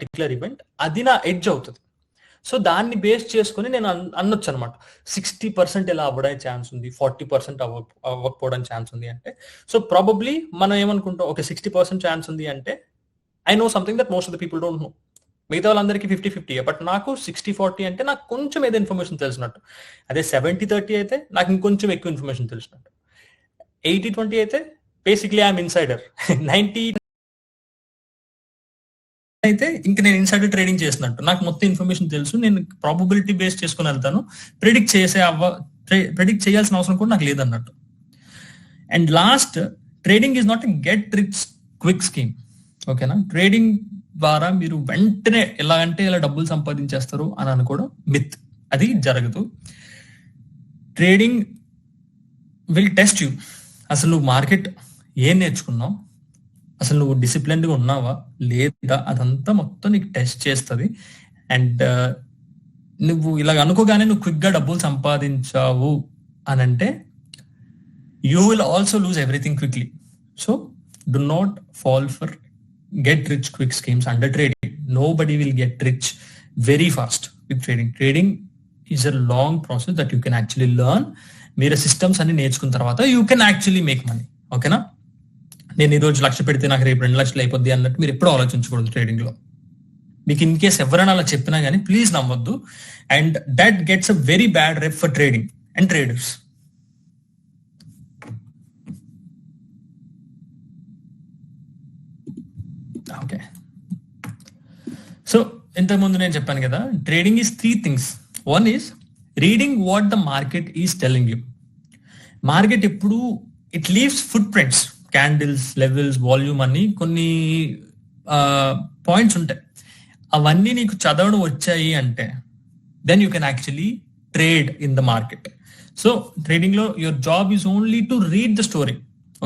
Particular event, అది నా edge అవుతుంది. సో దాన్ని బేస్ చేసుకుని నేను అనొచ్చు అనమాట, 60% ఇలా అవ్వడానికి ఛాన్స్ ఉంది, 40% అవ్వకపోవడానికి ఛాన్స్ ఉంది అంటే. సో ప్రాబబ్లీ మనం ఏమనుకుంటాం, ఓకే 60% ఛాన్స్ ఉంది అంటే I know something that most of the people don't know. మిగతా వాళ్ళందరికీ 50-50, బట్ నాకు 60-40 అంటే నాకు కొంచెం ఏదో ఇన్ఫర్మేషన్ తెలిసినట్టు. అదే 70-30 అయితే నాకు ఇంకొంచెం ఎక్కువ ఇన్ఫర్మేషన్ తెలిసినట్టు. 80-20 అయితే బేసిక్లీ ఐఎమ్ ఇన్సైడర్. 90 అయితే ఇంకా నేను ఇన్సైడర్ ట్రేడింగ్ చేసినట్టు, నాకు మొత్తం ఇన్ఫర్మేషన్ తెలుసు, నేను ప్రాబబిలిటీ బేస్ చేసుకుని వెళ్తాను, ప్రిడిక్ట్ చేయాల్సిన అవసరం కూడా నాకు లేదన్నట్టు. And last, trading is not a get rich quick scheme. ఓకేనా? ట్రేడింగ్ ద్వారా మీరు వెంటనే ఎలా అంటే ఇలా డబ్బులు సంపాదించేస్తారు అని అనుకోవడం మిత్. అది జరగదు. Trading will test you. అసలు నువ్వు మార్కెట్ ఏం నేర్చుకున్నావు, అసలు నువ్వు డిసిప్లిన్డ్గా ఉన్నావా లేదా, అదంతా మొత్తం నీకు టెస్ట్ చేస్తుంది. అండ్ నువ్వు ఇలాగ అనుకోగానే నువ్వు క్విక్గా డబ్బులు సంపాదించావు అని అంటే you will also loose everything quickly. So do not fall for get rich quick schemes under trading. Nobody will get rich very fast with trading. Trading is a long process that you can actually learn. మీరు systems అన్ని నేర్చుకున్న తర్వాత you can actually make money. ఓకేనా? నేను ఈ రోజు 1,00,000 పెడితే నాకు రేపు 2,00,000 అయిపోద్ది అన్నట్టు మీరు ఎప్పుడు ఆలోచించకూడదు ట్రేడింగ్ లో. మీకు ఇన్ కేస్ ఎవరైనా అలా చెప్పినా కానీ ప్లీజ్ నమ్మొద్దు. And that gets a very bad rep for trading and traders. Okay, so ఇంతకుముందు నేను చెప్పాను కదా, trading is 3 things. One is reading what the market is telling you. Market ఎప్పుడు it leaves footprints, candles, levels, volume అని కొన్ని points ఉంటాయి. అవన్నీ నీకు చదవడం వచ్చాయి అంటే then you can actually trade in the market. So trading లో your job is only to read the story.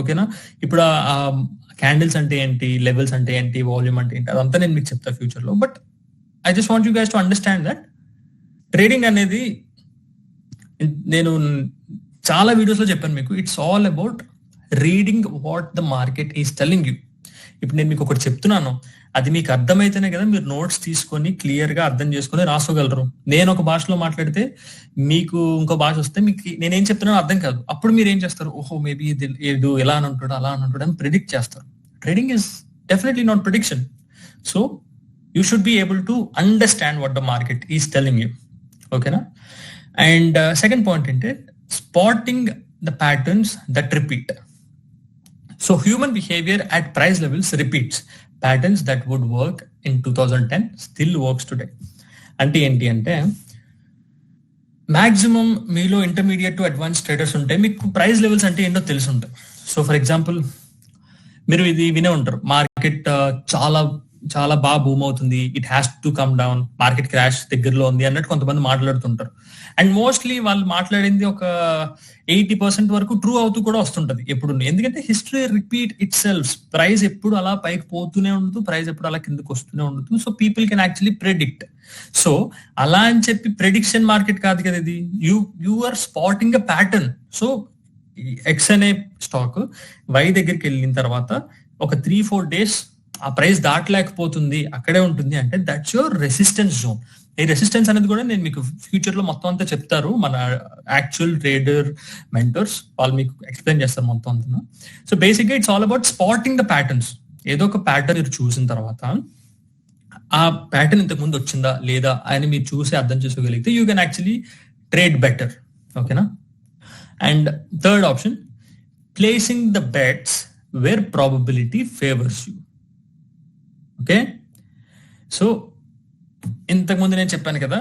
ఓకేనా? ఇప్పుడు క్యాండిల్స్ అంటే ఏంటి, లెవెల్స్ అంటే ఏంటి, వాల్యూమ్ అంటే ఏంటి, అదంతా నేను మీకు చెప్తా ఫ్యూచర్ లో. But I just want you guys to understand that trading అనేది, నేను చాలా వీడియోస్ లో చెప్పాను మీకు, it's all about reading what the market is telling you. ఇప్పుడు నేను మీకు ఒకటి చెప్తున్నాను, అది మీకు అర్థమైతేనే కదా మీరు నోట్స్ తీసుకొని క్లియర్ గా అర్థం చేసుకొని రాసుకోగలరు. నేను ఒక భాషలో మాట్లాడితే మీకు ఇంకో భాష వస్తే మీకు నేనేం చెప్తున్నానో అర్థం కాదు. అప్పుడు మీరు ఏం చేస్తారు, ఓహో మేబీ ఇది ఎలా అని ఉంటాడు, అలా అని ఉంటాడు అని ప్రిడిక్ట్ చేస్తారు. Trading is definitely not prediction. So you should be able to understand what the market is telling you. ఓకేనా? అండ్ సెకండ్ పాయింట్ అంటే spotting the patterns that repeat. So human behavior at price levels repeats. Patterns that would work in 2010 still works today. అంటే ఏంటి అంటే, maximum మీలో intermediate to advance traders ఉంటే మీకు price levels అంటే ఏంటో తెలిసి ఉంటాయి. సో ఫర్ ఎగ్జాంపుల్ మీరు ఇది వినే ఉంటారు, మార్కెట్ చాలా చాలా బాగా బూమ్ అవుతుంది, it has to come down, market crash దగ్గరలో ఉంది అన్నట్టు కొంతమంది మాట్లాడుతుంటారు. అండ్ మోస్ట్లీ వాళ్ళు మాట్లాడింది ఒక 80% వరకు ట్రూ అవుతూ కూడా వస్తుంటది ఎప్పుడు. ఎందుకంటే history repeat it self. Price ఎప్పుడు అలా పైకి పోతూనే ఉండదు, ప్రైస్ ఎప్పుడు అలా కిందకి వస్తూనే ఉండదు. So people can actually predict. So అలా అని చెప్పి ప్రెడిక్షన్ మార్కెట్ కాదు కదా ఇది, you are spotting a pattern. So X అనే స్టాక్ వై దగ్గరికి వెళ్ళిన తర్వాత ఒక 3-4 days ఆ ప్రైస్ దాటలేకపోతుంది, అక్కడే ఉంటుంది అంటే దట్స్ యువర్ రెసిస్టెన్స్ జోన్. ఈ రెసిస్టెన్స్ అనేది కూడా నేను మీకు ఫ్యూచర్ లో మొత్తం అంతా చెప్తారు, మన యాక్చువల్ ట్రేడర్ మెంటర్స్ వాళ్ళు మీకు ఎక్స్ప్లెయిన్ చేస్తారు మొత్తం అంతా. సో బేసిక్ గా it's all about spotting the patterns. ఏదో ఒక ప్యాటర్న్ మీరు చూసిన తర్వాత ఆ ప్యాటర్న్ ఇంతకు ముందు వచ్చిందా లేదా అని మీరు చూసి అర్థం చేసుకోగలిగితే you can actually trade better. ఓకేనా? And third option, placing the bets where probability favours you. Okay, so ఇంతకుముందు నేను చెప్పాను కదా,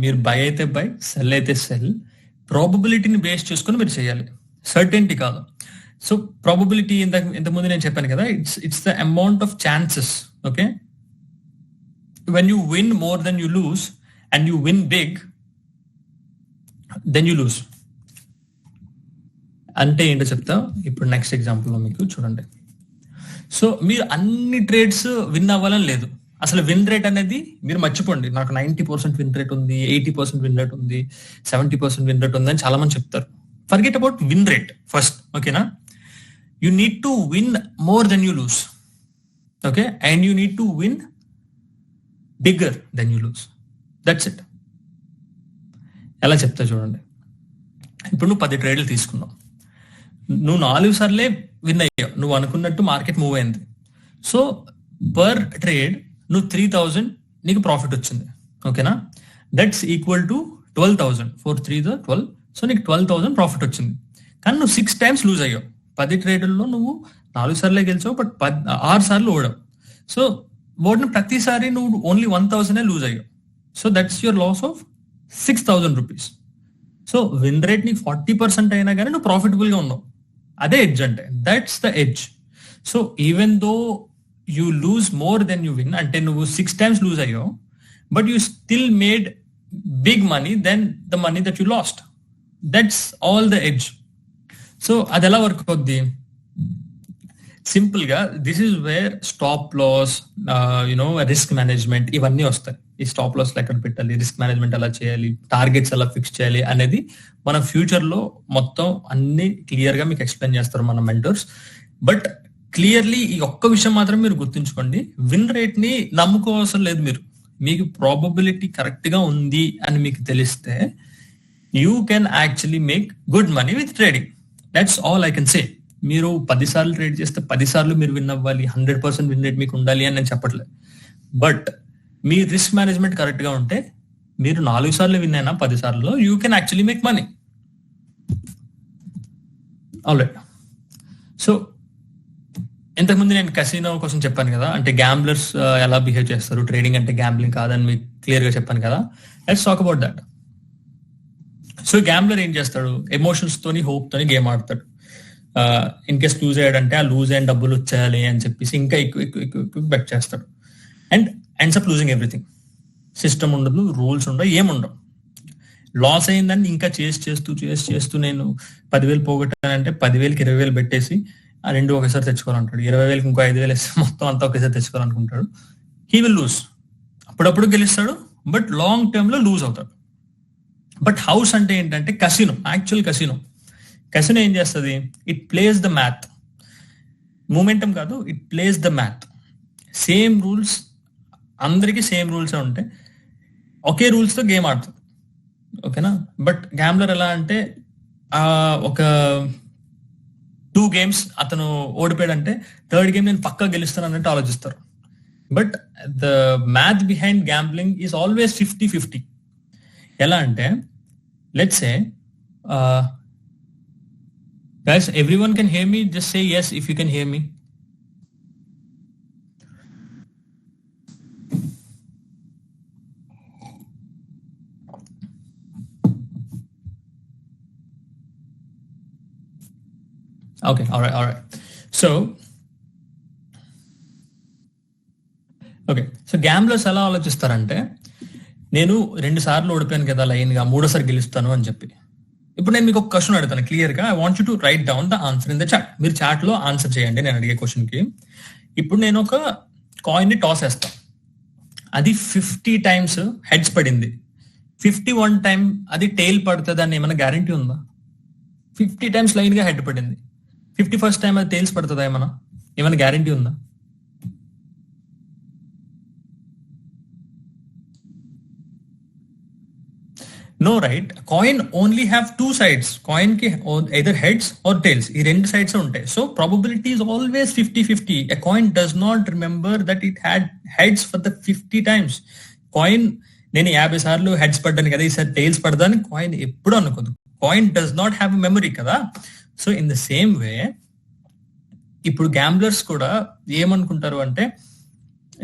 మీరు బై అయితే బై, సెల్ అయితే సెల్, ప్రాబబిలిటీని బేస్ చేసుకుని మీరు చేయాలి, సర్టెనిటీ కాదు. సో ప్రాబబిలిటీ ఇంతకుముందు నేను చెప్పాను కదా, it's the amount of chances. Okay, when you win more then you lose and you win big then you lose. అంటే ఏంటో చెప్తా ఇప్పుడు నెక్స్ట్ ఎగ్జాంపుల్లో మీకు చూడండి. సో మీరు అన్ని ట్రేడ్స్ విన్ అవ్వాలని లేదు. అసలు విన్ రేట్ అనేది మీరు మర్చిపోండి. నాకు 90% విన్ రేట్ ఉంది, 80% విన్ రేట్ ఉంది, 70% విన్ రేట్ ఉంది అని చాలా మంది చెప్తారు. Forget about win rate first. ఓకేనా? You need to win more then you lose. Okay, and you need to win bigger than you lose. That's it. ఎలా చెప్తా చూడండి. ఇప్పుడు నువ్వు 10 ట్రేడ్లు తీసుకున్నావు, నువ్వు 4 సార్లే విన్ అయ్యావు, నువ్వు అనుకున్నట్టు మార్కెట్ మూవ్ అయింది. సో పర్ ట్రేడ్ నువ్వు 3,000 నీకు ప్రాఫిట్ వచ్చింది. ఓకేనా? That's equal to 12,000. 4 3 12. సో నీకు 12,000 ప్రాఫిట్ వచ్చింది. కానీ నువ్వు 6 times లూజ్ అయ్యావు. 10 ట్రేడ్లలో నువ్వు 4 సార్లే గెలిచావు, బట్ 6 సార్లు ఓడావు. సో ఓడిన ప్రతిసారి నువ్వు ఓన్లీ 1,000 లూజ్ అయ్యావు. So that's your loss of 6,000 rupees. So win rate నీకు 40% అయినా కానీ నువ్వు ప్రాఫిటబుల్ గా ఉన్నావు. అదే ఎడ్జ్ అంటే. That's the edge. So even though you lose more then you win, అంటే నువ్వు 6 times లూజ్ అయ్యావు, but you still made big money then the money that you lost. That's all the edge. So అది ఎలా work అవుద్ది? Simple గా this is where stop loss, risk management ఇవన్నీ వస్తాయి. ఈ స్టాప్ లాస్ ఎక్కడ పెట్టాలి, రిస్క్ మేనేజ్మెంట్ ఎలా చేయాలి, టార్గెట్స్ ఎలా ఫిక్స్ చేయాలి అనేది మన ఫ్యూచర్ లో మొత్తం అన్ని క్లియర్ గా మీకు ఎక్స్ప్లెయిన్ చేస్తారు మన మెంటర్స్. బట్ క్లియర్లీ ఈ ఒక్క విషయం మాత్రం మీరు గుర్తుంచుకోండి, విన్ రేట్ ని నమ్ముకోవసరం లేదు. మీకు ప్రాబబిలిటీ కరెక్ట్ గా ఉంది అని మీకు తెలిస్తే you can actually make good money with trading. That's all I can say. మీరు 10 సార్లు ట్రేడ్ చేస్తే 10 సార్లు మీరు విన్ అవ్వాలి, 100% విన్ రేట్ మీకు ఉండాలి అని నేను చెప్పట్లేదు. But me risk management correct గా ఉంటే మీరు 4 సార్లు విన్ అయినా 10 సార్లు you can actually make money. Alright. So ఇంతకుముందు నేను కసినో కోసం చెప్పాను కదా, అంటే గ్యాంబ్లర్స్ ఎలా బిహేవ్ చేస్తారు, ట్రేడింగ్ అంటే గ్యాంబ్లింగ్ కాదని మీకు క్లియర్ గా చెప్పాను కదా. Let's talk about that. So gambler ఏం చేస్తాడు? ఎమోషన్స్ తోని, హోప్ తోని గేమ్ ఆడతాడు. ఇన్ కేస్ లూజ్ అయ్యాడంటే ఆ లూజ్ అయిన డబ్బులు వచ్చేయాలి అని చెప్పేసి ఇంకా ఎక్కువ బెట్ చేస్తాడు. And ends up losing everything. System ఉండదు, రూల్స్ ఉండవు, ఏముండవు. లాస్ అయిందని ఇంకా చేస్తూ నేను 10,000 పోగొట్టానంటే 10,000కి 20,000 పెట్టేసి ఆ 2 ఒకేసారి తెచ్చుకోవాలంటాడు. 20,000కి ఇంకో 5,000 వేస్తే మొత్తం అంతా ఒకేసారి తెచ్చుకోవాలనుకుంటాడు. He will lose. అప్పుడప్పుడు గెలుస్తాడు, బట్ లాంగ్ టర్మ్ లో లూజ్ అవుతాడు. బట్ హౌస్ అంటే ఏంటంటే కసినో, యాక్చువల్ కసినో. కసినో ఏం చేస్తుంది? It plays the math. Momentum కాదు, it plays the math. Same rules, అందరికీ సేమ్ రూల్స్ ఉంటాయి, ఒకే రూల్స్ తో గేమ్ ఆడుతుంది. ఓకేనా? బట్ గ్యాంబ్లర్ ఎలా అంటే ఒక 2 games అతను ఓడిపోయాడంటే 3rd game నేను పక్కా గెలుస్తాను అన్నట్టు ఆలోచిస్తారు. But the math behind gambling is always 50-50. ఎలా అంటే let's say guys, everyone can hear me, just say yes if you can hear me. Okay, all right. So gamblers ఎలా ఆలోచిస్తారంటే, నేను 2 సార్లు ఓడిపోయాను కదా లైన్ గా, 3సారి గెలుస్తాను అని చెప్పి. ఇప్పుడు నేను మీకు ఒక క్వశ్చన్ అడుగుతాను క్లియర్ గా. I want you to write down the answer in the chat. మీరు చాట్ లో ఆన్సర్ చేయండి నేను అడిగే క్వశ్చన్ కి. ఇప్పుడు నేను ఒక కాయిన్ ని టాస్ వేస్తాను, అది 50 times హెడ్స్ పడింది, 51 time అది టైల్ పడుతుంది అని ఏమైనా గ్యారంటీ ఉందా? 50 times లైన్ గా హెడ్ పడింది, 51st time అది టైల్స్ పడుతుందా? ఏమైనా గ్యారంటీ ఉందా? No, right? Coin only have 2 sides. Coin ki either heads or tails. ఈ 2 sides ఉంటాయి. So probability is always 50-50. A coin does not remember that it had heads for the 50 times. Coin నేను 50 సార్లు heads పడ్డాను కదా, ఈసారి tiles పడదాని coin ఎప్పుడు అనుకోదు. Coin does not have memory కదా. So in the same way ఇప్పుడు గ్యాంబ్లర్స్ కూడా ఏమనుకుంటారు అంటే,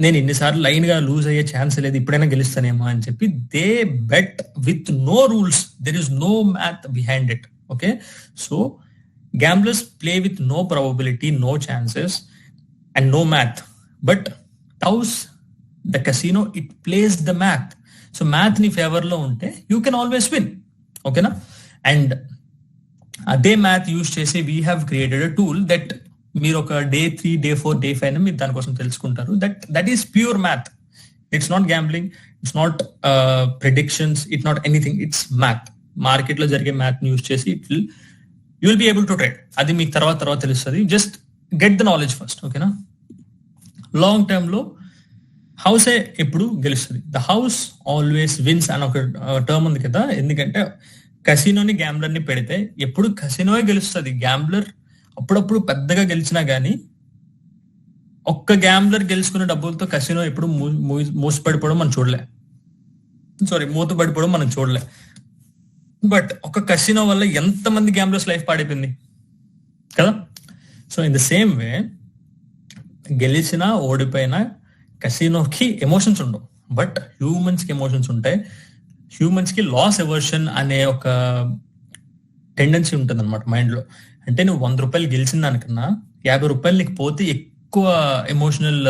నేను ఇన్నిసార్లు లైన్ గా లూజ్ అయ్యే ఛాన్స్ లేదు, ఇప్పుడైనా గెలుస్తానేమో అని చెప్పి they bet with no rules. There is no math behind it. Okay, so gamblers play with no probability, no chances and no math. But house the casino it plays the math. So math ని favour లో ఉంటే you can always win. ఓకేనా? And అదే math use చేసి we have created a tool that మీరు ఒక Day 3, Day 4, Day 5 మీరు దానికోసం తెలుసుకుంటారు. That is pure math. It's not gambling, it's not predictions, it's not anything, it's math. Market లో జరిగే మ్యాథ్ యూజ్ చేసి you will be able to trade. అది మీకు తర్వాత తెలుస్తుంది. Just get the knowledge first. ఓకేనా? లాంగ్ టర్మ్ లో హౌసే ఎప్పుడు గెలుస్తుంది. ద హౌస్ ఆల్వేస్ విన్స్ అని ఒక టర్మ్ ఉంది కదా. ఎందుకంటే కసినోని గ్యాంబ్లర్ ని పెడితే ఎప్పుడు కసినోయే గెలుస్తుంది. గ్యాంబ్లర్ అప్పుడప్పుడు పెద్దగా గెలిచినా గానీ ఒక్క గ్యాంబ్లర్ గెలుచుకున్న డబ్బులతో కసినో ఎప్పుడు మూసపడిపోవడం మనం చూడలే. మూత పడిపోవడం మనం చూడలే. బట్ ఒక కసినో వల్ల ఎంతమంది గ్యాంబ్లర్స్ లైఫ్ పాడైపోయింది కదా. సో ఇన్ ద సేమ్ వే గెలిచినా ఓడిపోయినా కసినోకి ఎమోషన్స్ ఉండవు, బట్ హ్యూమన్స్ కి ఎమోషన్స్ ఉంటాయి. హ్యూమన్స్ కి లాస్ ఎవర్షన్ అనే ఒక టెండెన్సీ ఉంటుంది అనమాట మైండ్ లో. అంటే నువ్వు 100 రూపాయలు గెలిచిన దానికన్నా 50 రూపాయలు నీకు పోతే ఎక్కువ ఎమోషనల్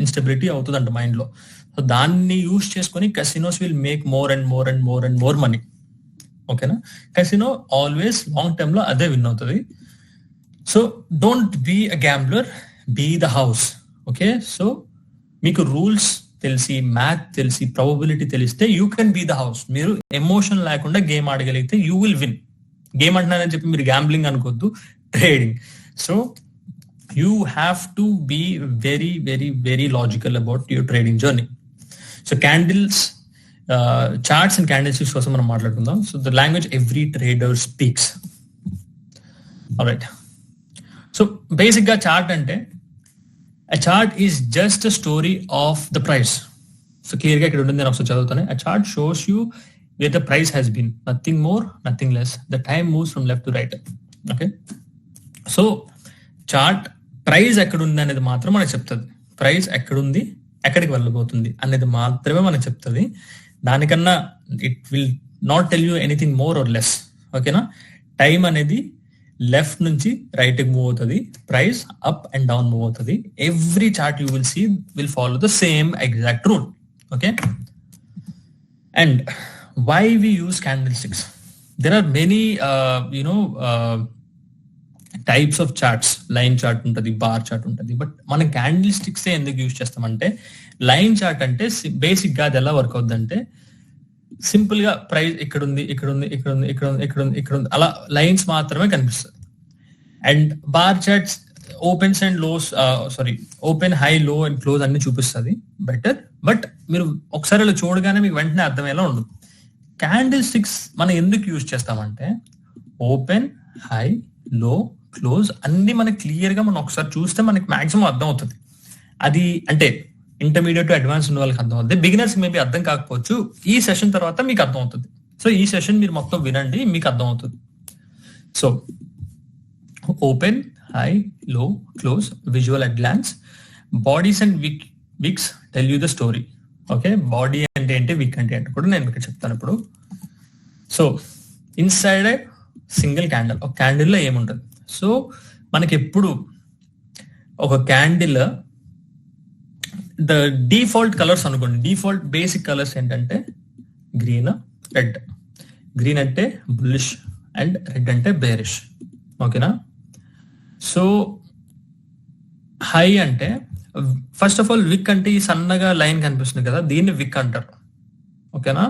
ఇన్స్టెబిలిటీ అవుతుందంట మైండ్ లో. సో దాన్ని యూజ్ చేసుకొని casinos will make more and more and more and more money. ఓకేనా. కసినో ఆల్వేస్ లాంగ్ టర్మ్ లో అదే విన్ అవుతుంది. So don't be a gambler, be the house. Okay. So మీకు rules తెలిసి, మ్యాథ్ తెలిసి, ప్రాబబిలిటీ తెలిస్తే you can be the house. మీరు emotion లేకుండా గేమ్ ఆడగలిగితే యూ విల్ విన్. గేమ్ అంటున్నారని చెప్పి మీరు గ్యాంబ్లింగ్ అనుకోవద్దు, trading. So you have to be very very very logical about your trading journey. So candles, charts and candlesticks కోసం మనం మాట్లాడుకుందాం. So the language every trader speaks. Alright. So basic గా chart అంటే a chart is just a story of the price. So clear గా ఇక్కడ ఉంటుంది, నేను ఒకసారి చదువుతాను. A chart shows you where the price has been, nothing more, nothing less. The time moves from left to right. Okay. So chart price ఎక్కడుంది అనేది మాత్రం మనకు చెప్తుంది. ప్రైస్ ఎక్కడుంది, ఎక్కడికి వెళ్ళబోతుంది అనేది మాత్రమే మనకు చెప్తుంది. దానికన్నా it will not tell you anything more or less. ఓకేనా. టైం అనేది లెఫ్ట్ నుంచి రైట్ కి మూవ్ అవుతుంది, price up and down move అవుతుంది. Every chart you will see will follow the same exact rule. Okay. And why we use candlesticks? There are many types of charts. Line chart ఉంటుంది, bar chart ఉంటుంది, but మనం candlesticks ఎందుకు use చేస్తామంటే, line chart అంటే basic గా అది ఎలా work అవుతుంది అంటే, సింపుల్ గా ప్రైస్ ఇక్కడ ఉంది, ఇక్కడ ఉంది, ఇక్కడ ఉంది, ఇక్కడ ఉంది, ఇక్కడ ఉంది, ఇక్కడ ఉంది, అలా లైన్స్ మాత్రమే కనిపిస్తుంది. And bar charts opens and lows, open, high, low and close అన్ని చూపిస్తుంది బెటర్. బట్ మీరు ఒకసారి అలా చూడగానే మీకు వెంటనే అర్థమయ్యేలా ఉండదు. క్యాండిల్ స్టిక్స్ మనం ఎందుకు యూజ్ చేస్తామంటే, ఓపెన్, హై, లో, క్లోజ్ అన్ని మనకి క్లియర్ గా మనం ఒకసారి చూస్తే మనకి మాక్సిమం అర్థం అవుతుంది. అది అంటే ఇంటర్మీడియట్ టు అడ్వాన్స్ ఉన్న వాళ్ళకి అర్థం అవుతుంది. బిగినర్స్ మేబీ అర్థం కాకపోవచ్చు. ఈ సెషన్ తర్వాత మీకు అర్థం అవుతుంది. సో ఈ సెషన్ మీరు మొత్తం వినండి, మీకు అర్థం అవుతుంది. So open, high, low, close, visual at glance. Bodies and wicks tell you the story. Okay. Body అంటే ఏంటి, విక్ అంటే ఏంటి కూడా నేను మీకు చెప్తాను ఇప్పుడు. సో ఇన్సైడ్ సింగిల్ క్యాండిల్, ఒక క్యాండిల్ లో ఏముంటుంది? సో మనకి ఎప్పుడు ఒక క్యాండిల్ ద డిఫాల్ట్ కలర్స్ అనుకోండి. డిఫాల్ట్ బేసిక్ కలర్స్ ఏంటంటే గ్రీన్, రెడ్. గ్రీన్ అంటే బుల్లిష్ అండ్ రెడ్ అంటే బేరిష్. ఓకేనా. సో హై అంటే, ఫస్ట్ ఆఫ్ ఆల్ విక్ అంటే ఈ సన్నగా లైన్ కనిపిస్తుంది కదా, దీన్ని విక్ అంటారు. ఓకేనా.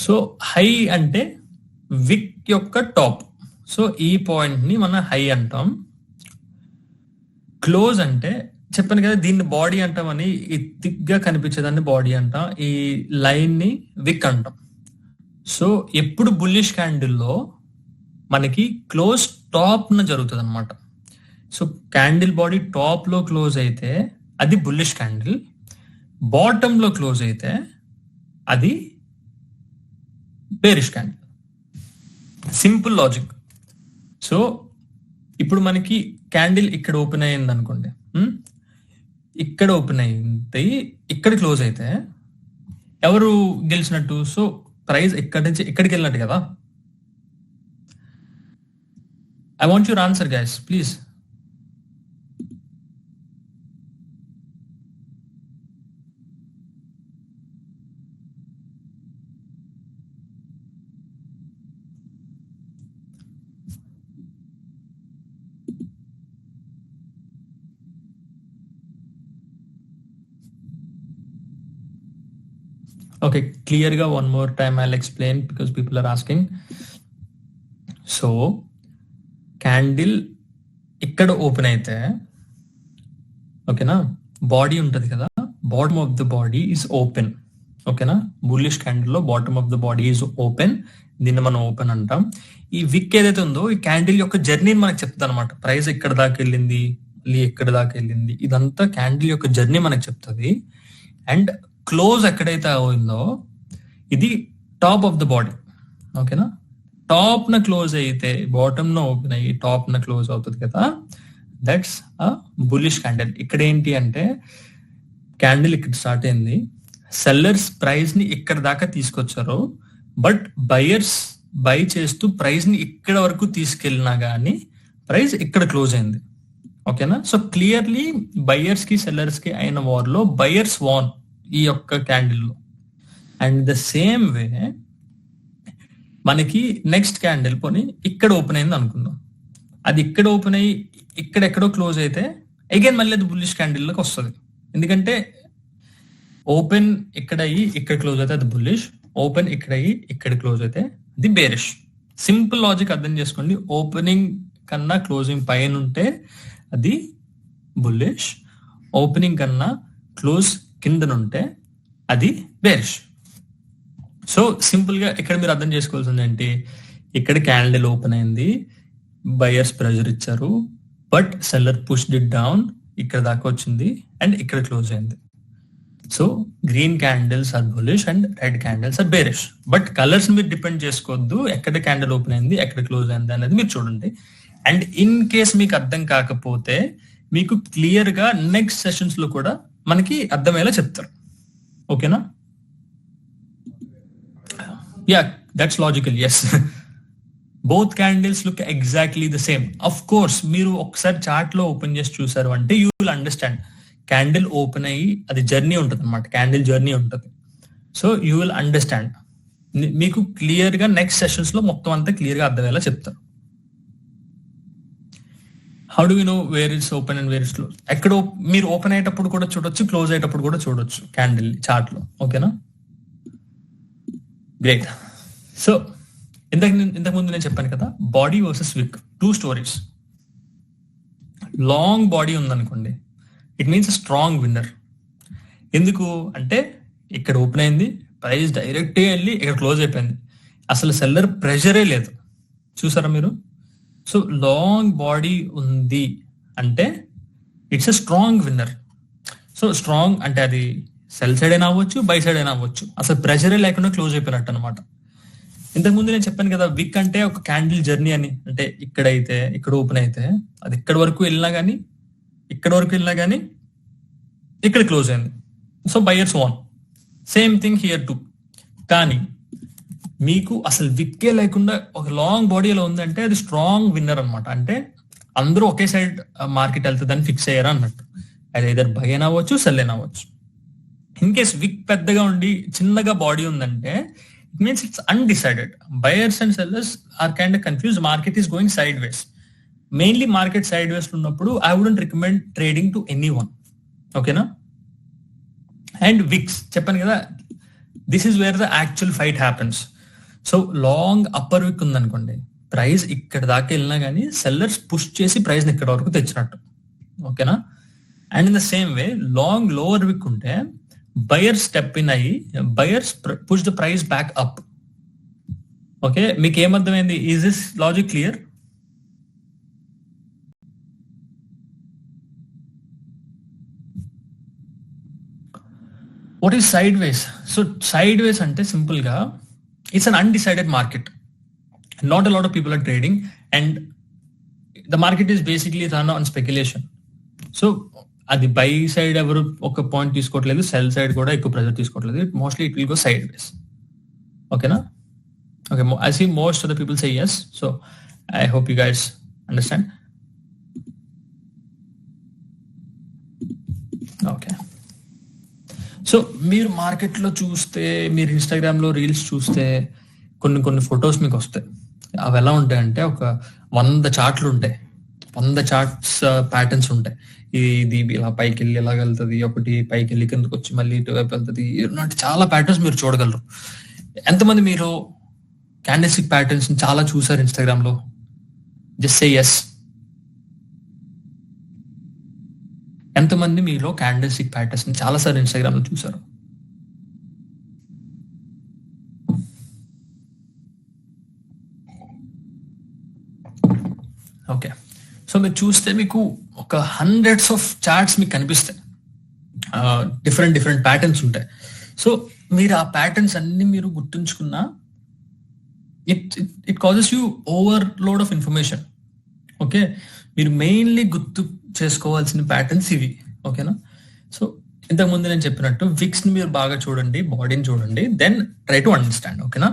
సో హై అంటే విక్ యొక్క టాప్. సో ఈ పాయింట్ ని మనం హై అంటాం. క్లోజ్ అంటే చెప్పాను కదా, దీన్ని బాడీ అంటామని, ఈ థిక్గా కనిపించేదాన్ని బాడీ అంటాం, ఈ లైన్ ని విక్ అంటాం. సో ఎప్పుడు బుల్లిష్ క్యాండిల్లో మనకి క్లోజ్ టాప్ న జరుగుతుంది అనమాట. సో క్యాండిల్ బాడీ టాప్ లో క్లోజ్ అయితే అది బుల్లిష్ క్యాండిల్, బాటమ్ లో క్లోజ్ అయితే అది bearish candle. Simple logic. So ఇప్పుడు మనకి క్యాండిల్ ఇక్కడ ఓపెన్ అయ్యింది అనుకోండి, ఇక్కడ ఓపెన్ అయింది, ఇక్కడ క్లోజ్ అయితే ఎవరు గెలిచినట్టు? సో ప్రైస్ ఇక్కడ నుంచి ఇక్కడికి వెళ్ళినట్టు కదా. I want your answer guys please. Okay, clear ga one more time I'll explain because people are asking. So candle ikkada open aithe, okay na, body ఉంటది కదా, bottom of the body is open. ఓకేనా, bullish candle లో bottom of the body is open, దీన్ని మనం open అంటాం. ఈ విక్ ఏదైతే ఉందో ఈ క్యాండిల్ యొక్క జర్నీని మనకు చెప్తుంది అనమాట. ప్రైస్ ఎక్కడ దాకా వెళ్ళింది, మళ్ళీ ఎక్కడ దాకా వెళ్ళింది, ఇదంతా క్యాండిల్ యొక్క జర్నీ మనకు చెప్తుంది. అండ్ క్లోజ్ ఎక్కడైతే అయిందో ఇది టాప్ ఆఫ్ ద బాడీ. ఓకేనా, టాప్ న క్లోజ్ అయితే బాటమ్ న ఓపెన్ అయ్యి టాప్ న క్లోజ్ అవుతుంది కదా, దట్స్ అ బుల్లిష్ క్యాండిల్. ఇక్కడ ఏంటి అంటే క్యాండిల్ ఇక్కడ స్టార్ట్ అయింది, సెల్లర్స్ ప్రైస్ ని ఇక్కడ దాకా తీసుకొచ్చారు, బట్ బయర్స్ బై చేస్తూ ప్రైస్ ని ఇక్కడ వరకు తీసుకెళ్ళినా గానీ ప్రైస్ ఇక్కడ క్లోజ్ అయింది. ఓకేనా, సో క్లియర్లీ బయర్స్ కి సెల్లర్స్ కి అయిన వార్ లో బయర్స్ వాన్ ఈ యొక్క క్యాండిల్ లో. అండ్ ద సేమ్ వే మనకి నెక్స్ట్ క్యాండిల్ పోనీ ఇక్కడ ఓపెన్ అయింది అనుకుందాం, అది ఇక్కడ ఓపెన్ అయ్యి ఇక్కడెక్కడో క్లోజ్ అయితే అగైన్ మళ్ళీ అది బుల్లిష్ క్యాండిల్ లోకి వస్తుంది. ఎందుకంటే ఓపెన్ ఇక్కడ అయ్యి ఇక్కడ క్లోజ్ అయితే అది బుల్లిష్, ఓపెన్ ఇక్కడ అయ్యి ఇక్కడ క్లోజ్ అయితే అది బేరిష్. సింపుల్ లాజిక్ అర్థం చేసుకోండి, ఓపెనింగ్ కన్నా క్లోజింగ్ పైన ఉంటే అది బుల్లిష్, ఓపెనింగ్ కన్నా క్లోజ్ కిందనుంటే అది బేరిష్. సో సింపుల్ గా ఇక్కడ మీరు అర్థం చేసుకోవాల్సింది ఏంటి, ఇక్కడ క్యాండిల్ ఓపెన్ అయింది, బయర్స్ ప్రెజర్ ఇచ్చారు, but seller pushed it down, ఇక్కడ దాకా వచ్చింది అండ్ ఇక్కడ క్లోజ్ అయింది. So green candles are bullish and red candles are bearish. But colours మీరు డిపెండ్ చేసుకోవద్దు, ఎక్కడ క్యాండిల్ ఓపెన్ అయింది ఎక్కడ క్లోజ్ అయింది అనేది మీరు చూడండి. అండ్ ఇన్ కేస్ మీకు అర్థం కాకపోతే మీకు క్లియర్ గా నెక్స్ట్ సెషన్స్ లో కూడా మనకి అర్థమయ్యేలా చెప్తారు. ఓకేనా, yeah that's logical. Yes, both candles look exactly the same. Of course ఒకసారి చార్ట్ లో ఓపెన్ చేసి చూసారు అంటే you will understand, candle open అయ్యి అది జర్నీ ఉంటుంది అనమాట, క్యాండిల్ జర్నీ ఉంటుంది. సో యూ విల్ అండర్స్టాండ్, మీకు క్లియర్ గా నెక్స్ట్ సెషన్స్ లో మొత్తం అంతా క్లియర్ గా అర్థమయ్యేలా చెప్తారు. How do you know where it's open and where it's close? ఎక్కడ మీరు ఓపెన్ అయ్యేటప్పుడు కూడా చూడొచ్చు, క్లోజ్ అయ్యేటప్పుడు కూడా చూడొచ్చు క్యాండిల్ చార్ట్ లో. ఓకేనా, గ్రేట్. సో ఇంతకు ముందు నేను చెప్పాను కదా, బాడీ వర్సెస్ విక్, 2 స్టోరీస్. లాంగ్ బాడీ ఉందనుకోండి, ఇట్ మీన్స్ స్ట్రాంగ్ విన్నర్. ఎందుకు అంటే ఇక్కడ ఓపెన్ అయింది, ప్రైస్ డైరెక్ట్ వెళ్ళి ఇక్కడ క్లోజ్ అయిపోయింది, అసలు సెల్లర్ ప్రెషరే లేదు. చూసారా మీరు? సో లాంగ్ బాడీ ఉంది అంటే it's a strong winner. So strong అంటే అది సెల్ సైడ్ అయినా అవ్వచ్చు, బై సైడ్ అయినా అవ్వచ్చు, అసలు ప్రెషరే లేకుండా క్లోజ్ అయిపోయినట్టు అనమాట. ఇంతకుముందు నేను చెప్పాను కదా, విక్ అంటే ఒక క్యాండిల్ జర్నీ అని. అంటే ఇక్కడైతే ఇక్కడ ఓపెన్ అయితే అది ఇక్కడ వరకు వెళ్ళినా కానీ ఇక్కడ వరకు వెళ్ళినా కానీ ఇక్కడ క్లోజ్ అయింది, so buyers won. Same thing here too. కానీ మీకు అసలు విక్కే లేకుండా ఒక లాంగ్ బాడీలో ఉందంటే అది స్ట్రాంగ్ విన్నర్ అనమాట. అంటే అందరూ ఒకే సైడ్ మార్కెట్ వెళ్తుంది అని ఫిక్స్ అయ్యారా అన్నట్టు. అది ఏదర్ బై అయినా అవ్వచ్చు, సెల్ అయినా అవ్వచ్చు. ఇన్ కేస్ విక్ పెద్దగా ఉండి చిన్నగా బాడీ ఉందంటే it means it's undecided. Buyers and sellers are kind of confused. Market is going sideways. Mainly market sideways ఉన్నప్పుడు I wouldn't recommend trading to anyone. Okay na? And VIX చెప్పాను కదా, this is where the actual fight happens. So long upper wick ఉందనుకోండి, price ఇక్కడ దాకా వెళ్ళినా కానీ sellers push చేసి price ని ఇక్కడ వరకు తెచ్చినట్టు. ఓకేనా, and in the same way long lower wick ఉంటే బయర్స్ స్టెప్ ఇన్ అయ్యి buyers push the price back up. Okay, మీకు ఏమర్థమైంది? Is this logic clear? What is sideways? So sideways అంటే సింపుల్ గా it's an undecided market. Not a lot of people are trading and the market is basically run on speculation. So అది buy side ఎవరు ఒక point తీసుకోవట్లేదు, cell side కూడా ఎక్కువ pressure తీసుకోవట్లేదు. Mostly it will go sideways. ఓకేనా? Okay, I see most of the people say yes. So I hope you guys understand. Okay, so మీరు మార్కెట్లో చూస్తే, మీరు ఇన్స్టాగ్రామ్లో రీల్స్ చూస్తే కొన్ని ఫొటోస్ మీకు వస్తాయి. అవి ఎలా ఉంటాయంటే ఒక 100 చార్ట్లు ఉంటాయి, 100 చార్ట్స్ ప్యాటర్న్స్ ఉంటాయి. ఇది ఇలా పైకి వెళ్ళి ఇలా వెళ్తుంది, ఒకటి పైకి వెళ్ళి కిందకి వచ్చి మళ్ళీ ఇటువైపు వెళ్తుంది. ఇలాంటి చాలా ప్యాటర్న్స్ మీరు చూడగలరు. ఎంతమంది మీరు క్యాండిల్స్టిక్ ప్యాటర్న్స్ చాలా చూసారు ఇన్స్టాగ్రామ్ లో? Just say yes. ఎంతమంది మీలో క్యాండిల్ స్టిక్ ప్యాటర్న్స్ ని చాలాసార్లు ఇన్స్టాగ్రామ్ లో చూసారు? ఓకే, సో మీరు చూస్తే మీకు ఒక హండ్రెడ్స్ ఆఫ్ చార్ట్స్ మీకు కనిపిస్తాయి, డిఫరెంట్ డిఫరెంట్ ప్యాటర్న్స్ ఉంటాయి. సో మీరు ఆ ప్యాటర్న్స్ అన్ని మీరు గుర్తుంచుకున్నా it causes you overload of information. Okay, మీరు మెయిన్లీ గుర్తు చేసుకోవాల్సిన ప్యాటర్న్స్ ఇవి. ఓకేనా? సో ఇంతకుముందు నేను చెప్పినట్టు విక్స్ ని మీరు బాగా చూడండి, బాడీని చూడండి, దెన్ ట్రై టు అండర్స్టాండ్. ఓకేనా?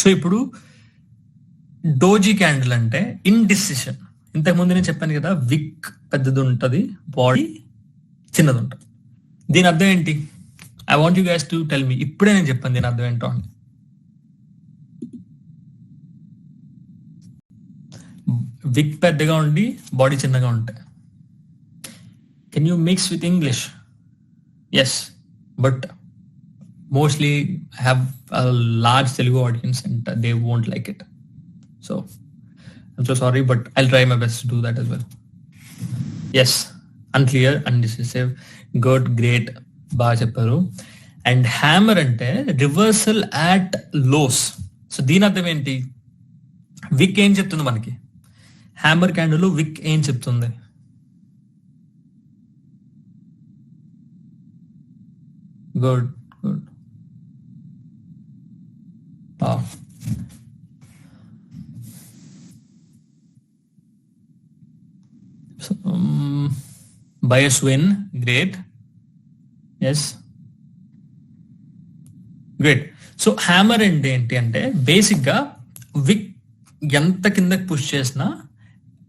సో ఇప్పుడు డోజీ క్యాండిల్ అంటే ఇండిసిషన్. ఇంతకుముందు నేను చెప్పాను కదా, విక్ పెద్దది ఉంటుంది, బాడీ చిన్నది ఉంటుంది. దీని అర్థం ఏంటి? I want you guys to tell me. ఇప్పుడే నేను చెప్పాను దీని అర్థం ఏంటో అని. విక్ పెద్దగా ఉండి బాడీ చిన్నగా ఉంటాయి. Can you mix with English? Yes, but mostly I have a large Telugu audience and they won't like it. So I'm so sorry, but I'll try my best to do that as well. Yes, unclear, undecisive, good, great, బాగా చెప్పారు. And hammer అంటే reversal at lows. So దీని అర్థం ఏంటి? విక్ ఏం చెప్తుంది మనకి? హ్యామర్ క్యాండిల్ విక్ ఏం చెప్తుంది? Good good. Buyers win. Great. Yes. Great. So hammer ఏంటి అంటే బేసిక్ గా విక్ ఎంత కిందకి పుష్ చేసినా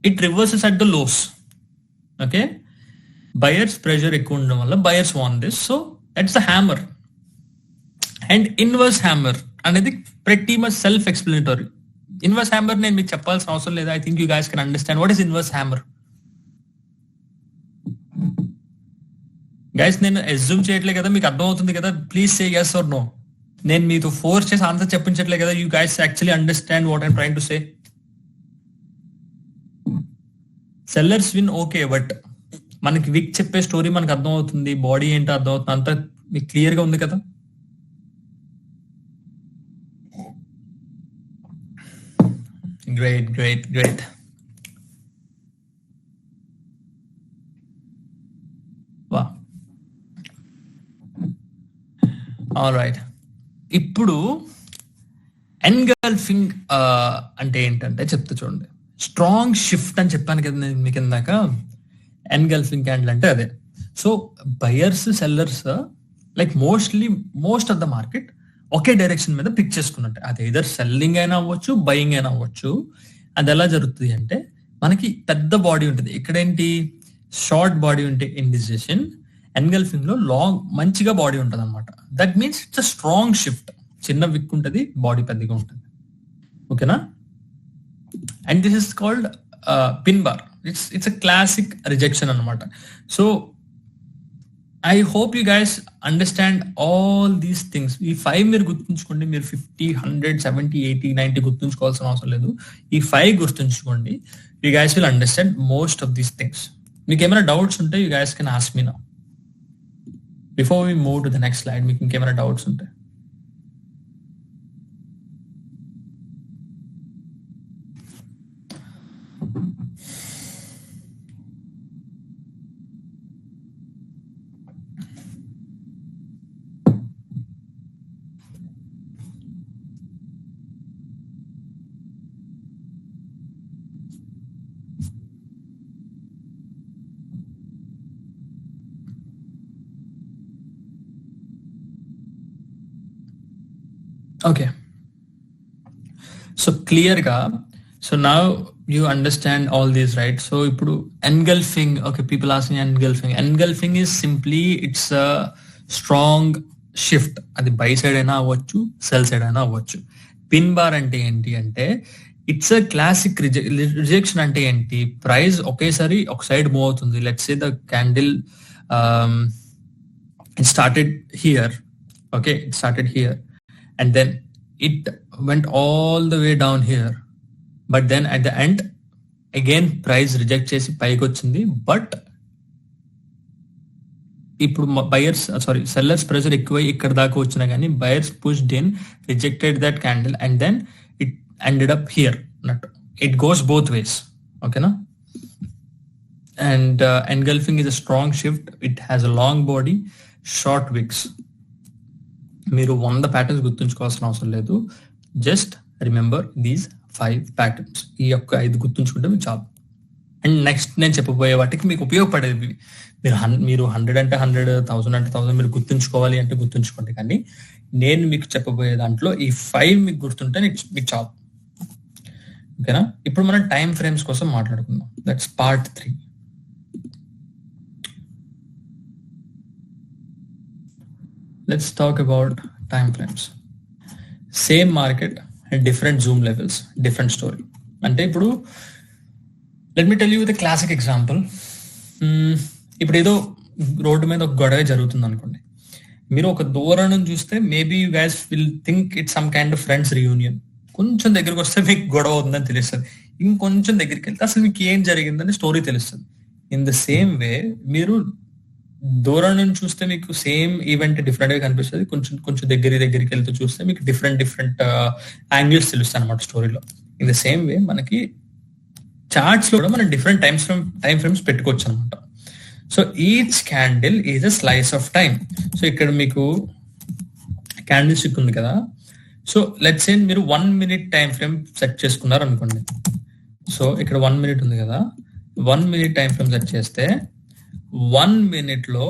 it reverses at the lows. Okay, buyers pressure ఎక్కువ ఉండడం వల్ల buyers want this, so that's the hammer. And inverse hammer అనేది pretty much self explanatory. Inverse hammer నేను మీకు చెప్పాల్సిన అవసరం లేదు. I think you guys can understand what is inverse hammer. Guys నేను అజ్యూమ్ చేయట్లేదు కదా, మీకు అర్థం అవుతుంది కదా. Please say yes or no. నేను మీతో ఫోర్స్ చేసి ఆన్సర్ చెప్పించట్లేదు కదా. You guys actually understand what I'm trying to say. Sellers win, okay, but మనకి విక్ చెప్పే స్టోరీ మనకు అర్థం అవుతుంది, బాడీ ఏంటో అర్థం అవుతుంది, అంతా మీకు క్లియర్ గా ఉంది కదా. Great great great. వా, ఆల్ రైట్. ఇప్పుడు ఎన్గల్ఫింగ్ అంటే ఏంటంటే చెప్తా చూడండి. స్ట్రాంగ్ షిఫ్ట్ అని చెప్పాను కదా నేను మీకు ఇందాక. ఎన్గల్ఫింగ్ క్యాండిల్ అంటే అదే. So buyers sellers like most of the market okay direction మీద పిక్ చేసుకున్నట్టు. అది ఎదర్ సెల్లింగ్ అయినా అవ్వచ్చు, బయింగ్ అయినా అవ్వచ్చు. అది ఎలా జరుగుతుంది అంటే మనకి పెద్ద బాడీ ఉంటుంది, ఇక్కడేంటి షార్ట్ బాడీ ఉంటే ఇండిసిషన్, ఎన్గల్ఫింగ్ లో లాంగ్ మంచిగా బాడీ ఉంటుంది అనమాట. That means it's a strong shift. చిన్న విక్ ఉంటుంది, బాడీ పెద్దగా ఉంటుంది. ఓకేనా? And this is called pin bar. It's a classic rejection అనమాట. So I hope you guys understand all these things. ఈ 5 మీరు గుర్తుంచుకోండి. మీరు 50, 100, 70, 80, 90 గుర్తుంచుకోవాల్సిన అవసరం లేదు. ఈ 5 గుర్తుంచుకోండి. You guys will understand most of these things. మీకు ఏమైనా డౌట్స్ ఉంటే you guys can ask me now before we move to the next slide. మీకు ఇంకేమైనా డౌట్స్ ఉంటే. Okay. So clear ga. So now you understand all these, right? So ipudu engulfing. Okay, people asking engulfing. Engulfing is simply it's a strong shift. Adi buy side aina avvachu, sell side aina avvachu. Pin bar ante enti ante it's a classic rejection ante enti. Price okesari ok side move avutundi. Let's say the candle it started here. Okay, it started here. And then it went all the way down here, but then at the end again price reject chesi paiki vachindi, but ఇప్పుడు buyers sellers pressure ఎక్కువ ఇక్కడ దాకా వచ్చినా కానీ buyers pushed in, rejected that candle and then it ended up here అన్నట్టు. It goes both ways. ఓకేనా? And engulfing is a strong shift. It has a long body, short wicks. మీరు 100 patterns గుర్తుంచుకోవాల్సిన అవసరం లేదు. Just remember these 5 patterns. ఈ యొక్క 5 గుర్తుంచుకుంటే మీకు చాలు. అండ్ నెక్స్ట్ నేను చెప్పబోయే వాటికి మీకు ఉపయోగపడేవి. మీరు 100 అంటే 100, 1000 అంటే 1000 మీరు గుర్తుంచుకోవాలి అంటే గుర్తుంచుకోండి. కానీ నేను మీకు చెప్పబోయే దాంట్లో ఈ 5 మీకు గుర్తుంటే మీకు చాలు. ఓకేనా? ఇప్పుడు మనం టైం ఫ్రేమ్స్ కోసం మాట్లాడుకుందాం. That's part 3. Let's talk about time frames. Same market and different zoom levels, different story. అంటే ఇప్పుడు let me tell you the classic example. ఇప్పుడు ఏదో రోడ్డు మీద ఒక గొడవ జరుగుతుంది అనుకోండి. మీరు ఒక దూరం నుంచి చూస్తే maybe you guys will think it some kind of friends reunion. కొంచెం దగ్గరికి వస్తే మీకు గొడవ అవుతుందని తెలుస్తుంది. ఇంకొంచెం దగ్గరికి వెళ్తే అసలు మీకు ఏం జరిగిందని స్టోరీ తెలుస్తుంది. ఇన్ ద సేమ్ వే మీరు దూరం నుంచి చూస్తే మీకు సేమ్ ఈవెంట్ డిఫరెంట్ గా కనిపిస్తుంది. కొంచెం దగ్గరికి వెళ్తూ చూస్తే మీకు డిఫరెంట్ యాంగిల్స్ తెలుస్తాయి అనమాట స్టోరీలో. ఇన్ ద సేమ్ వే మనకి చార్ట్స్ లో కూడా మనం డిఫరెంట్ టైం ఫ్రేమ్స్ పెట్టుకోవచ్చు అనమాట. So each candle is a slice of time. So ఇక్కడ మీకు క్యాండిల్ స్టిక్ ఉంది కదా. సో లెట్స్ సే మీరు 1 minute టైం ఫ్రేమ్ సెట్ చేసుకున్నారు అనుకోండి. సో ఇక్కడ 1 minute ఉంది కదా. 1 minute టైం ఫ్రేమ్ సెట్ చేస్తే 1 minute లో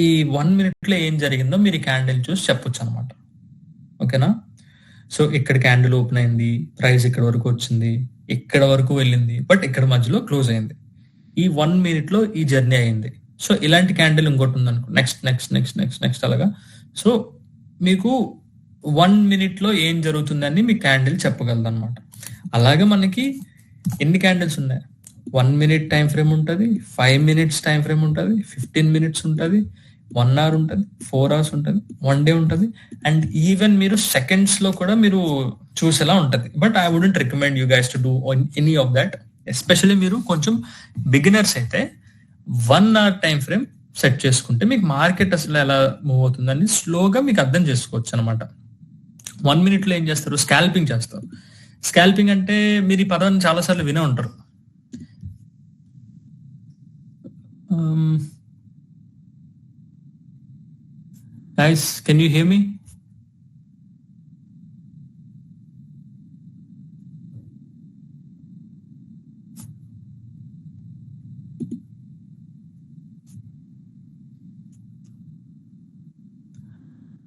ఈ 1 minute లో ఏం జరిగిందో మీరు క్యాండిల్ చూసి చెప్పొచ్చు అనమాట. ఓకేనా? సో ఇక్కడ క్యాండిల్ ఓపెన్ అయింది, ప్రైస్ ఇక్కడ వరకు వచ్చింది, ఇక్కడ వరకు వెళ్ళింది, బట్ ఇక్కడ మధ్యలో క్లోజ్ అయింది. ఈ 1 minute లో ఈ జర్నీ అయింది. సో ఇలాంటి క్యాండిల్ ఇంకోటి ఉంది అనుకో, నెక్స్ట్ అలాగా. సో మీకు 1 minute లో ఏం జరుగుతుందని మీ క్యాండిల్ చెప్పగలదు అనమాట. అలాగే మనకి ఎన్ని క్యాండిల్స్ ఉన్నాయి? 1 minute టైం ఫ్రేమ్ ఉంటుంది, 5 minutes టైం ఫ్రేమ్ ఉంటుంది, 15 minutes ఉంటుంది, 1 hour ఉంటుంది, 4 hours ఉంటుంది, 1 day ఉంటుంది, అండ్ ఈవెన్ మీరు సెకండ్స్ లో కూడా మీరు చూసేలా ఉంటుంది. But I wouldn't recommend you guys to do any of that. Especially మీరు కొంచెం బిగినర్స్ అయితే 1 hour టైం ఫ్రేమ్ సెట్ చేసుకుంటే మీకు మార్కెట్ అసలు ఎలా మూవ్ అవుతుందని స్లోగా మీకు అర్థం చేసుకోవచ్చు అనమాట. 1 minute లో ఏం చేస్తారు? స్కాల్పింగ్ చేస్తారు. స్కాల్పింగ్ అంటే మీరు ఈ పదాన్ని చాలా సార్లు వినే ఉంటారు. Guys, can you hear me?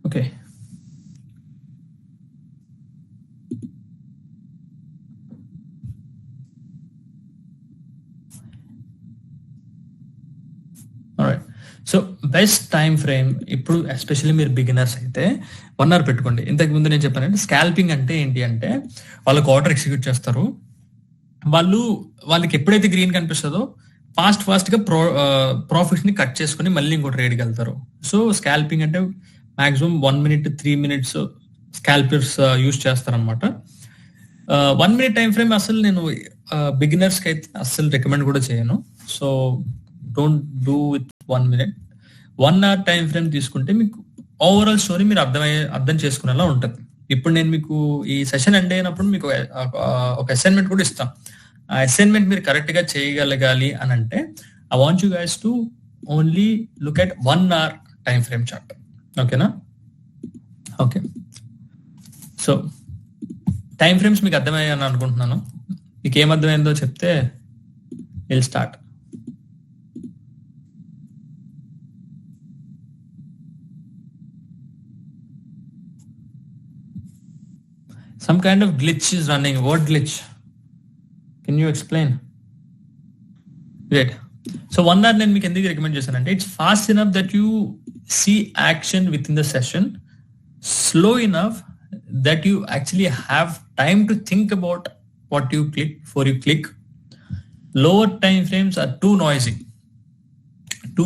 Okay. Alright. So best time frame ఇప్పుడు ఎస్పెషల్లీ మీరు బిగినర్స్ అయితే 1 hour పెట్టుకోండి. ఇంతకు ముందు నేను చెప్పానంటే స్కాల్పింగ్ అంటే ఏంటి అంటే వాళ్ళకి ఆర్డర్ ఎగ్జిక్యూట్ చేస్తారు. వాళ్ళకి ఎప్పుడైతే గ్రీన్ కనిపిస్తుందో ఫాస్ట్ గా ప్రాఫిట్స్ ని కట్ చేసుకుని మళ్ళీ ఇంకో ట్రేడ్కి వెళ్తారు. సో స్కాల్పింగ్ అంటే maximum 1 minute 3 minutes scalpers use చేస్తారనమాట. 1 minute టైం ఫ్రేమ్ అసలు నేను బిగినర్స్ కి అయితే అసలు రికమెండ్ కూడా చేయను. So don't do with 1 minute. 1 hour time frame తీసుకుంటే మీకు ఓవరాల్ స్టోరీ మీరు అర్థం చేసుకునేలా ఉంటుంది. ఇప్పుడు నేను మీకు ఈ సెషన్ ఎండ్ అయినప్పుడు మీకు ఒక అసైన్మెంట్ కూడా ఇస్తాం. ఆ అసైన్మెంట్ మీరు కరెక్ట్ గా చేయగలగాలి అని అంటే I want you guys to only look at 1 hour time frame chart. ఓకేనా? ఓకే. సో టైం ఫ్రేమ్స్ మీకు అర్థమయ్యాయని అనుకుంటున్నాను. మీకు ఏం అర్థమైందో చెప్తే will start. Some kind of glitch is running. What glitch? Can you explain? Great. So 1 hour నేను మీకు ఎందుకు రికమెండ్ చేశానంటే it's fast enough that you see action within the session, slow enough that you actually have time to think about what you click before you click. Lower time frames are too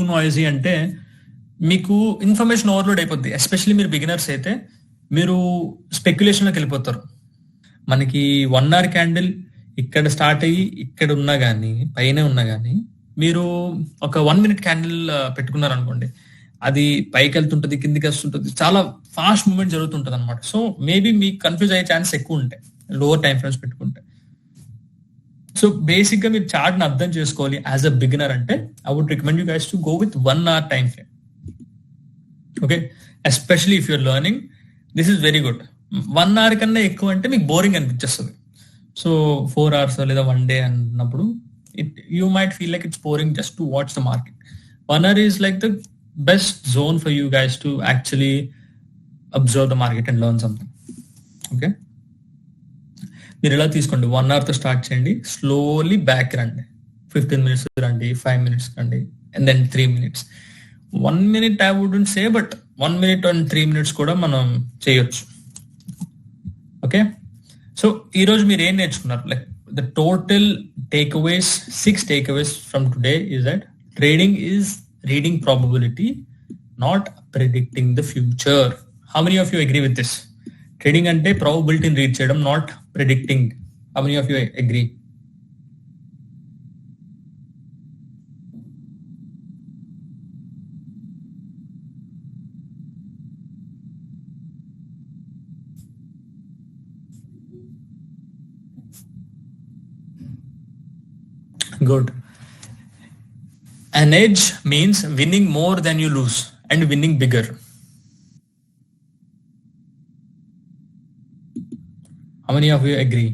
noisy అంటే మీకు information overload అయిపోద్ది. Especially మీరు beginners అయితే మీరు స్పెక్యులేషన్లోకి వెళ్ళిపోతారు. మనకి 1 hour candle ఇక్కడ start అయ్యి ఇక్కడ ఉన్నా కానీ పైన ఉన్నా కానీ మీరు ఒక 1 minute క్యాండిల్ పెట్టుకున్నారు అనుకోండి, అది పైకి వెళ్తుంటది, కిందికి వస్తుంటది, చాలా ఫాస్ట్ మూవ్మెంట్ జరుగుతుంటది అనమాట. సో మేబీ మీకు కన్ఫ్యూజ్ అయ్యే ఛాన్స్ ఎక్కువ ఉంటాయి లోవర్ టైం ఫ్రేమ్స్ పెట్టుకుంటే. సో బేసిక్ గా మీరు చార్ట్ ని అర్థం చేసుకోవాలి యాజ్ అ బిగినర్ అంటే, I would recommend you guys to go with 1 hour time frame. Okay, especially if you're learning, this is very good. 1 hour కన్నా ఎక్కువ అంటే మీకు బోరింగ్ అనిపించేస్తుంది. సో 4 hours లేదా 1 day అన్నప్పుడు you might feel like it's boring just to watch the market. 1 hour is like the best zone for you guys to actually observe the market and learn something. Okay, మీరు ఇలా తీసుకోండి, 1 hour తో start చేయండి, slowly back రండి, 15 minutes రండి, 5 minutes రండి, and then 3 minutes. 1 minute I wouldn't say, but 1 minute and 3 minutes కూడా మనం చేయొచ్చు. ఓకే, సో ఈ రోజు మీరు ఏం నేర్చుకున్నారు? Like the total takeaways, 6 takeaways from today is that trading is reading probability, not predicting the future. How many of you agree with this? Trading ante probability ni read cheyadam, not predicting. How many of you agree? Good. An edge means winning more than you lose and winning bigger. How many of you agree?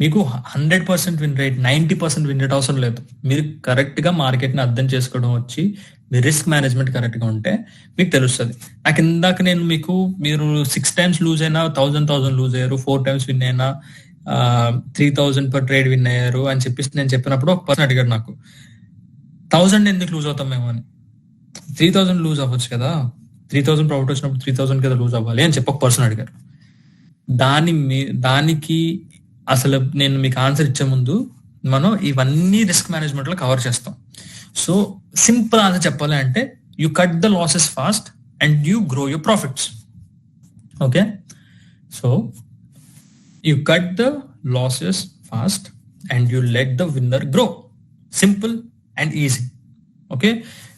మీకు 100% win rate, 90% win rate అవసరం లేదు. మీరు correct గా market ని అర్థం చేసుకోవడం వచ్చి, మీ risk management correct గా ఉంటే మీకు తెలుస్తుంది. నాకు ఇందాక నేను మీకు, మీరు 6 times లూజ్ అయినా 1000 లూజ్ అయ్యారు, 4 times విన్ అయినా 3000 per trade విన్ అయ్యారు అని చెప్పేసి నేను చెప్పినప్పుడు ఒక పర్సన్ అడిగాడు నాకు, 1000 ఎందుకు లూజ్ అవుతాం మేము అని. 3000 లూజ్ అవ్వచ్చు కదా, 3000 ప్రాఫిట్ వచ్చినప్పుడు 3000 కదా లూజ్ అవ్వాలి అని చెప్పి ఒక పర్సన్ అడిగారు. దానికి అసలు నేను మీకు ఆన్సర్ ఇచ్చే ముందు మనం ఇవన్నీ రిస్క్ మేనేజ్మెంట్ లో కవర్ చేస్తాం. సో సింపుల్ ఆన్సర్ చెప్పాలి అంటే, you cut the losses fast and you grow your profits. Okay, so you cut the losses fast and you let the winner grow. Simple and easy. Okay,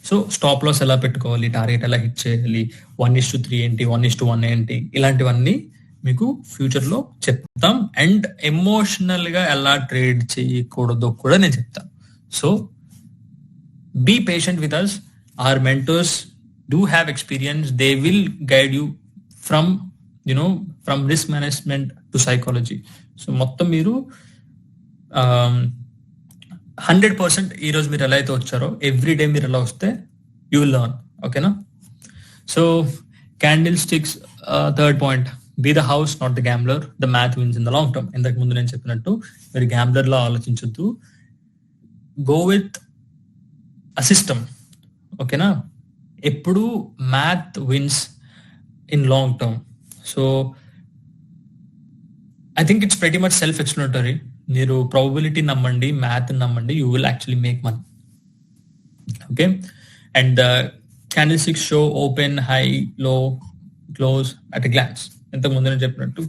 so stop loss ఎలా పెట్టుకోవాలి, target ఎలా hit చేయాలి, 1:3 ఏంటి, 1:1 ఏంటి, ఇలాంటివన్నీ మీకు future లో చెప్తాం. అండ్ ఎమోషనల్ గా ఎలా ట్రేడ్ చేయకూడదో కూడా నేను చెప్తాను. So be patient with us. Our mentors do have experience. They will guide you from from risk management to psychology. So మొత్తం మీరు 100% ఈ రోజు మీరు ఎలా అయితే వచ్చారో, ఎవ్రీ డే మీరు ఎలా వస్తే యూ విల్ లర్న్. ఓకేనా? So candlesticks, third point, be the house not the gambler, the math wins in the long term. ఇంతకు ముందు నేను చెప్పినట్టు మీరు గ్యాంబ్లర్ లో ఆలోచించొద్దు, గో విత్ అ సిస్టమ్. ఓకేనా? ఎప్పుడు math wins in long term. So I think it's pretty much self explanatory. మీరు ప్రాబబిలిటీ నమ్మండి, మ్యాథ్ నమ్మండి, you will actually make money. Okay, and candlesticks show open, high, low, close at a glance. ఇంతకు ముందు నేను చెప్పినట్టు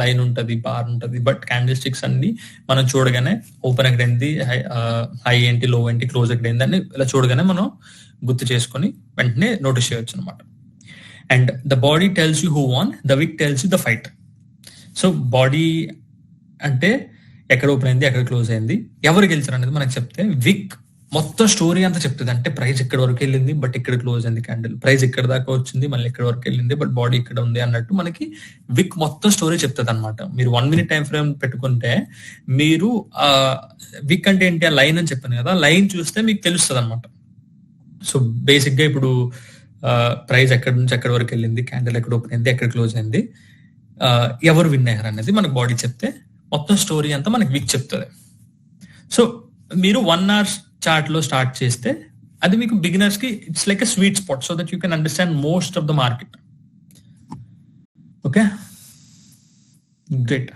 line ఉంటుంది, bar ఉంటుంది, but candle sticks అన్ని మనం చూడగానే ఓపెన్ ఎక్కడైంది, హై ఏంటి, లో ఏంటి, క్లోజ్ ఎక్కడైంది అని ఇలా చూడగానే మనం గుర్తు చేసుకొని వెంటనే నోటీస్ చేయొచ్చు అనమాట. And the body tells you who won, the wick tells you the fight. So body అంటే ఎక్కడ ఓపెన్ అయింది, ఎక్కడ క్లోజ్ అయింది, ఎవరు గెలిచారు అనేది మనకు చెప్తే, విక్ మొత్తం స్టోరీ అంతా చెప్తుంది. అంటే ప్రైస్ ఇక్కడ వరకు వెళ్ళింది బట్ ఇక్కడ క్లోజ్ అయింది క్యాండిల్, ప్రైస్ ఇక్కడ దాకా వచ్చింది మళ్ళీ ఇక్కడ వరకు వెళ్ళింది బట్ బాడీ ఇక్కడ ఉంది అన్నట్టు మనకి విక్ మొత్తం స్టోరీ చెప్తుంది అనమాట. మీరు 1 minute టైం ఫ్రేమ్ పెట్టుకుంటే, మీరు విక్ అంటే ఏంటి, ఆ లైన్ అని చెప్పాను కదా, లైన్ చూస్తే మీకు తెలుస్తుంది అనమాట. సో బేసిక్ గా ఇప్పుడు ప్రైస్ ఎక్కడి నుంచి ఎక్కడి వరకు వెళ్ళింది, క్యాండిల్ ఎక్కడ ఓపెన్ అయింది, ఎక్కడ క్లోజ్ అయింది, ఎవరు విన్ అయ్యారు అనేది మనకు బాడీ చెప్తే, మొత్తం స్టోరీ అంతా మనకి విక్ చెప్తుంది. సో మీరు 1 hour చార్ట్ లో స్టార్ట్ చేస్తే, అది మీకు బిగినర్స్ కి it's like a sweet spot, so that you can understand most of the market. Okay, great.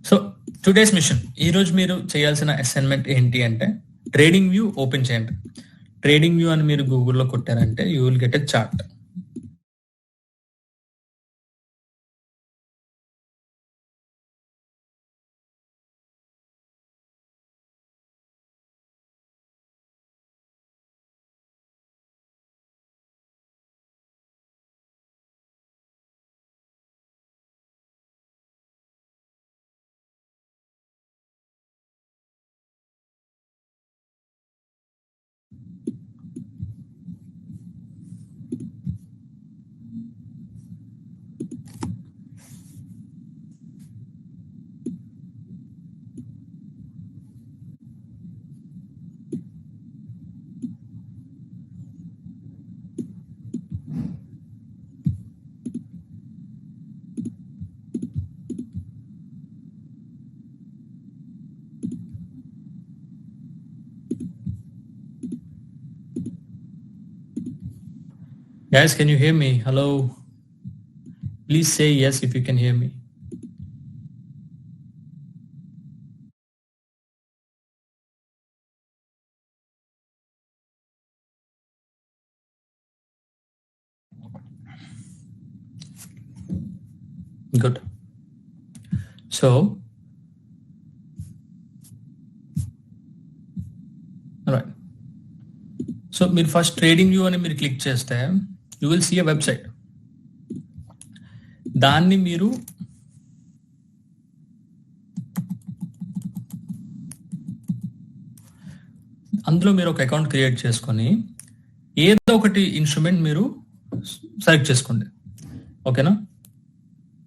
So today's mission, ఈ రోజు మీరు చేయాల్సిన అసైన్మెంట్ ఏంటి అంటే, ట్రేడింగ్ వ్యూ ఓపెన్ చేయండి. ట్రేడింగ్ వ్యూ అని మీరు గూగుల్లో కొట్టారంటే you will get a chart. Guys, can you hear me? Hello. Please say yes if you can hear me. Good. So, all right. So మీరు ఫస్ట్ ట్రేడింగ్ వ్యూ అని మీరు click చేస్తే you will see a website. దాన్ని మీరు అందులో మీరు ఒక account create చేసుకొని ఏదో ఒకటి ఇన్స్ట్రుమెంట్ మీరు సెలెక్ట్ చేసుకోండి. ఓకేనా?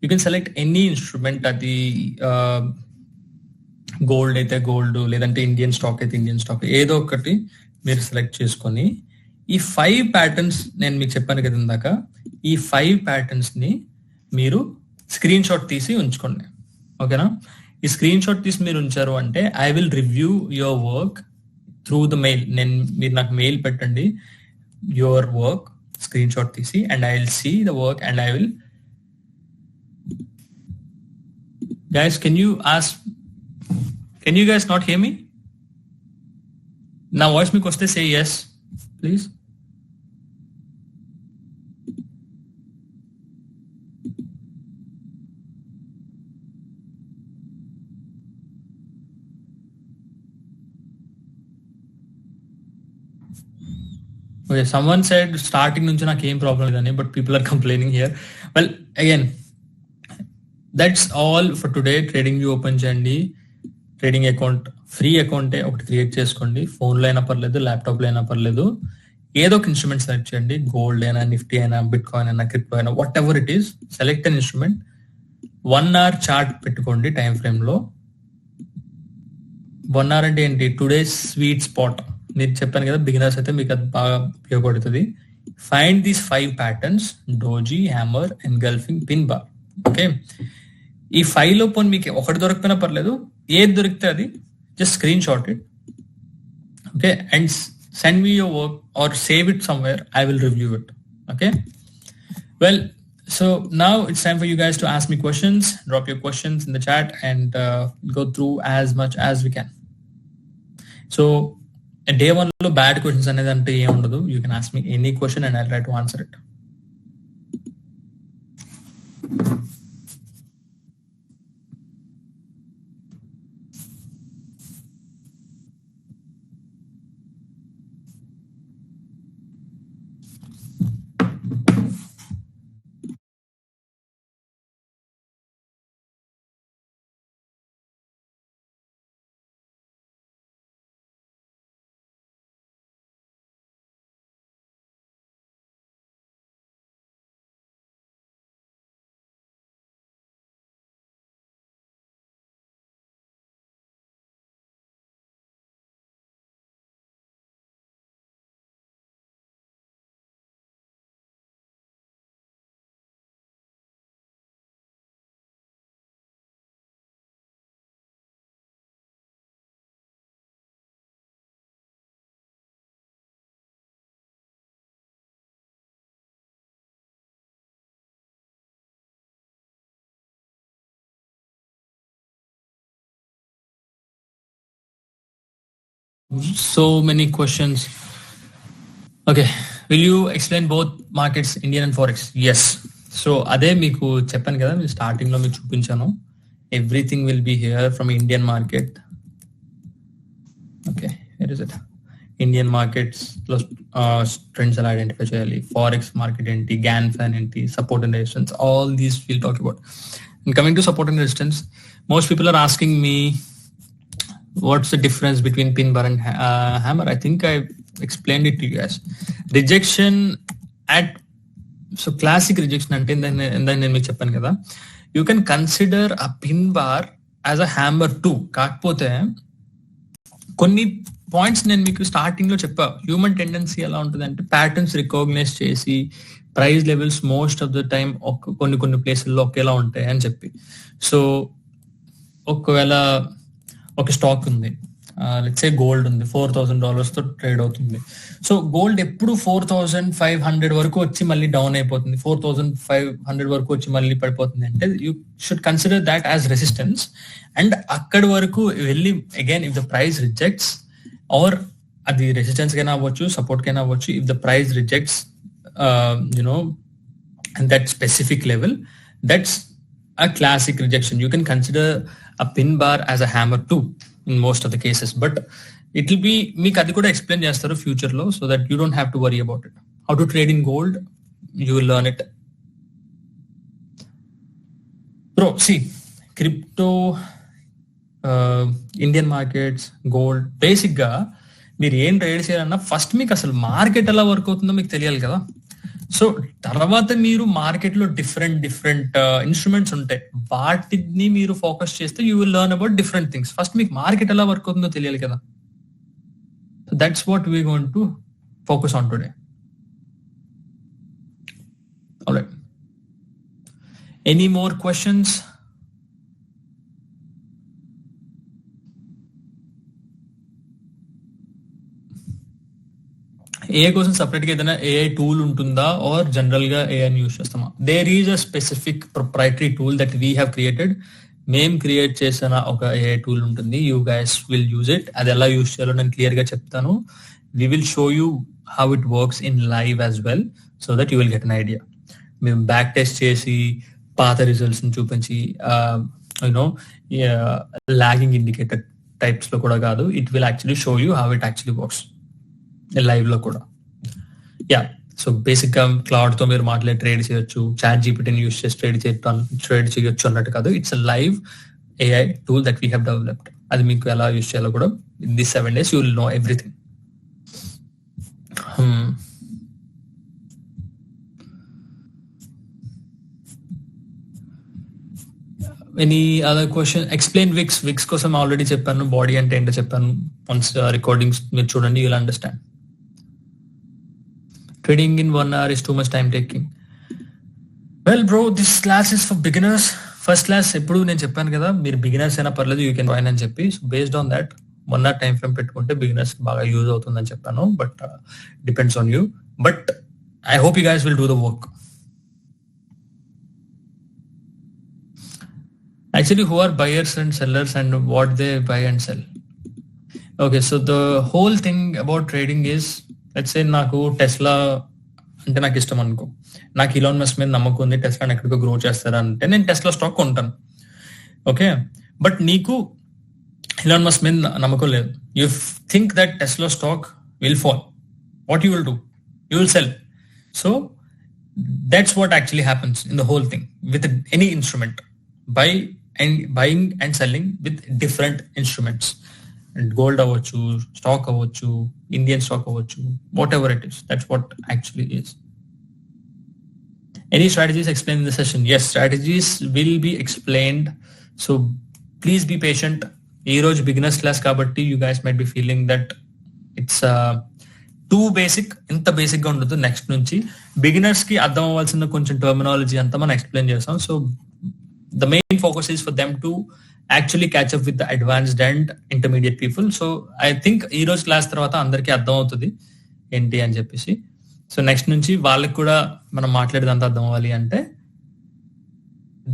You can select any instrument. అది గోల్డ్ అయితే గోల్డ్, లేదంటే ఇండియన్ స్టాక్ అయితే ఇండియన్ స్టాక్, ఏదో ఒకటి మీరు సెలెక్ట్ చేసుకొని ఈ 5 ప్యాటర్న్స్ నేను మీకు చెప్పాను కదా ఇందాక, ఈ 5 ప్యాటర్న్స్ ని మీరు స్క్రీన్ షాట్ తీసి ఉంచుకోండి. ఓకేనా? ఈ స్క్రీన్ షాట్ తీసి మీరు ఉంచారు అంటే I will review your work through the mail. మీరు నాకు మెయిల్ పెట్టండి యువర్ వర్క్ స్క్రీన్ షాట్ తీసి, and I will see the work and I will. Guys, can you guys not hear me? Now voice మీకు వస్తే say yes, please. Okay, someone said starting నుంచి నాకు ఏం problem లేదని, but people are complaining here. Well, again, that's all for today. Trading view open చేయండి, trading account, free అకౌంటే ఒకటి create చేసుకోండి. ఫోన్లో అయినా పర్లేదు, ల్యాప్టాప్లో అయినా పర్లేదు, ఏదో ఒక ఇన్స్ట్రుమెంట్ సెలెక్ట్ చేయండి. గోల్డ్ అయినా, నిఫ్టీ అయినా, బిట్ కాయిన్ అయినా, క్రిప్టో అయినా, what ever it is, select an instrument. 1 hour chart పెట్టుకోండి టైం ఫ్రేమ్ లో. 1 hour అంటే ఏంటి? Today's sweet spot. నేను చెప్పాను కదా, బిగినర్స్ అయితే మీకు అది బాగా ఉపయోగపడుతుంది. Find these 5 patterns: doji, hammer, engulfing, pin bar. Okay, ఈ 5 లో పోనీ మీకు ఒకటి దొరకపోయినా పర్లేదు, ఏది దొరికితే అది just screen shot it. Okay, and send me your work or save it somewhere. I will review it. Okay, well, so now it's time for you guys to ask me questions. Drop your questions in the chat and go through as much as we can. So day 1 lo bad questions anedi ante em undadu. You can ask me any question and I'll try to answer it. So many questions. Okay, will you explain both markets, Indian and forex? Yes. So అదే మీకు చెప్పాను కదా, మీరు starting లో మీకు చూపించాను. Everything will be here from Indian market. Okay, where is it? Indian markets plus trends are identify చేయాలి. Forex market ఏంటి, GAN fan ఏంటి, support and resistance, all these we'll talk about. And coming to support and resistance, most people are asking me what's the difference between pin bar and hammer. I think I explained it to you guys. Rejection at, so classic rejection ante నేను మీకు చెప్పాను కదా, you can consider a pin bar as a hammer too. కాకపోతే కొన్ని points నేను మీకు starting లో చెప్పా. హ్యూమన్ టెండెన్సీ ఎలా ఉంటుంది అంటే ప్యాటర్న్స్ రికగ్నైజ్ చేసి price levels most of the time కొన్ని ప్లేసుల్లో ఒకేలా ఉంటాయి అని చెప్పి. సో ఒకవేళ ఒక స్టాక్ ఉంది, లెట్స్ సే గోల్డ్ ఉంది, $4,000 తో ట్రేడ్ అవుతుంది. సో గోల్డ్ ఎప్పుడు 4,500 వరకు వచ్చి మళ్ళీ డౌన్ అయిపోతుంది, 4,500 వరకు వచ్చి మళ్ళీ పడిపోతుంది అంటే you should consider that as resistance. And అక్కడి వరకు వెళ్ళి again if the price rejects, or అది రెసిస్టెన్స్ కైనా అవ్వచ్చు, సపోర్ట్ కైనా అవ్వచ్చు, if the price rejects you know and that specific level, that's a classic rejection. You can consider a pin bar as a hammer too in most of the cases, but it will be meek adi kuda explain chestaru future lo, so that you don't have to worry about it. How to trade in gold, you will learn it. Bro, see, crypto, Indian markets, gold, basic గా మీరు ఏం trade చేయాలన్నా first మీకు అసలు market ఎలా work అవుతుందో మీకు తెలియాలి కదా. సో తర్వాత మీరు మార్కెట్ లో డిఫరెంట్ ఇన్స్ట్రుమెంట్స్ ఉంటాయి, వాటిని మీరు ఫోకస్ చేస్తే you will learn about different things. First మీకు మార్కెట్ ఎలా వర్క్ అవుతుందో తెలియాలి కదా. So that's what we going to focus on today. Alright, any more questions? AI కోసం సపరేట్ గా ఏదైనా ఏఐ టూల్ ఉంటుందా, ఆర్ జనరల్ గా ఏఐ యూస్ చేస్తామా? There is a specific proprietary tool that we have created. మేం create చేసిన ఒక AI tool ఉంటుంది, you guys will use it. అది ఎలా యూస్ చేయాలో నేను క్లియర్ గా చెప్తాను. We will show you how it works in live as well, so that you will get an idea. మేము బ్యాక్ టెస్ట్ చేసి పాత రిజల్ట్స్ ని చూపించి యూనో లాగింగ్ ఇండికేటర్ టైప్స్ లో కూడా కాదు, it will actually show you how it actually works live లో కూడా. యా, సో బేసిక్ గా క్లౌడ్ తో మీరు మాట్లాడి ట్రేడ్ చేయొచ్చు, చాట్ జీపీటీని యూస్ చేసి ట్రేడ్ చేయొచ్చు అన్నట్టు కాదు. It's a live AI tool that we have developed. అది మీకు ఎలా యూస్ చేయాలో కూడా in this 7 days you will know everything. Any other question? Explain wicks. Wicks కోసం ఆల్రెడీ చెప్పాను, బాడీ అంటే ఏంటో చెప్పాను. వన్స్ రికార్డింగ్స్ మీరు చూడండి, you will understand. Trading in 1 hour is too much time taking. Well bro, this class is for beginners. First class ఎప్పుడు నేను చెప్పాను కదా, మీరు బిగినర్స్ అయినా పర్లేదు, యూ కెన్ జాయిన్ అని చెప్పి. So based on that 1 hour time frame పెట్టుకుంటే బిగినర్స్ బాగా యూజ్ అవుతుందని చెప్పాను. But depends on you. But I hope you guys will do the work. Actually, who are buyers and sellers and what they buy and sell? Okay, so the whole thing about trading is, let's say నాకు Tesla అంటే నాకు ఇష్టం అనుకో, నాకు ఇలాన్ Musk మీద నమ్మకం ఉంది, Tesla ఎక్కడికో గ్రో చేస్తారంటే నేను టెస్లా స్టాక్ కొంటాను. ఓకే, బట్ నీకు ఇలాన్ మస్క్ మీద నమ్మకం లేదు, you think that Tesla stock will fall, what you will do? You will sell. So that's what actually happens in the whole thing with any instrument. buying and selling with different instruments, and gold అవ్వచ్చు, stock అవ్వచ్చు, Indian stock అవ్వచ్చు, whatever it is, that's what actually is. Any strategies explain in the session? Yes, strategies will be explained. So please be patient. ఈ రోజు beginners class కాబట్టి you guys might be feeling that it's too basic. ఇంత basic గా ఉండదు. Next నుంచి beginners కి అర్థం అవ్వాల్సిన కొంచెం టర్మినాలజీ అంతా మనం ఎక్స్ప్లెయిన్ చేస్తాం. So the main focus is for them to actually catch up with the advanced and intermediate people. So I think ఈ రోజు క్లాస్ తర్వాత అందరికీ అర్థం అవుతుంది ఏంటి అని చెప్పేసి. సో నెక్స్ట్ నుంచి వాళ్ళకి కూడా మనం మాట్లాడేదంతా అర్థం అవ్వాలి అంటే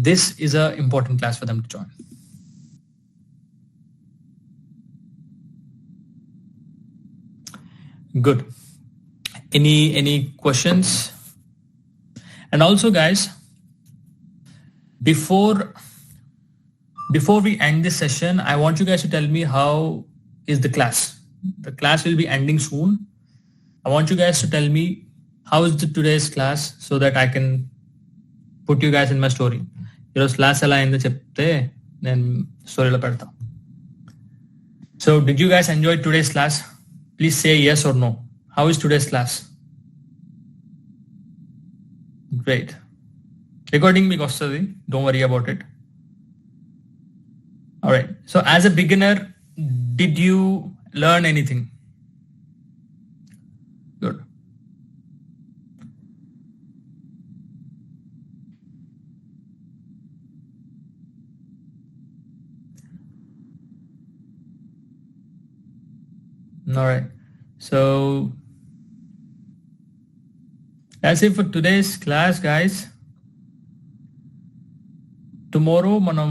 this is a important class for them to join. Good. Any questions? And also guys, before we end this session, I want you guys to tell me how is the class. The class will be ending soon. I want you guys to tell me how is today's class, so that I can put you guys in my story. Your class ela ayindho chepte nen story lo pedta. So did you guys enjoy today's class? Please say yes or no. How is today's class? Great. Recording మీకు వస్తుంది, don't worry about it. All right. So as a beginner, did you learn anything? Good. All right. So that's it for today's class, guys. Tomorrow మనం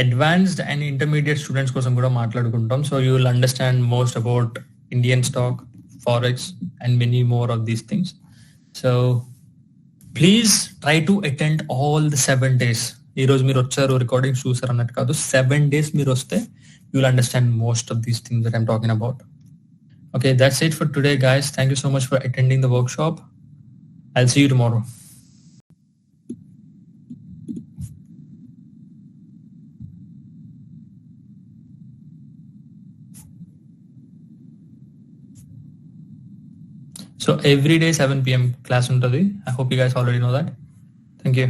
advanced and intermediate students కోసం కూడా మాట్లాడుకుంటాం. So you will understand most about Indian stock, forex and many more of these things. So please try to attend all the 7 days. ఈ రోజు మీరు వచ్చారు, recording చూసారు అన్నట్టు కాదు. 7 days మీరు వస్తే you will understand most of these things that I'm talking about. Okay, that's it for today, guys. Thank you so much for attending the workshop. I'll see you tomorrow. So every day 7 p.m. class untadi. I hope you guys already know that. Thank you.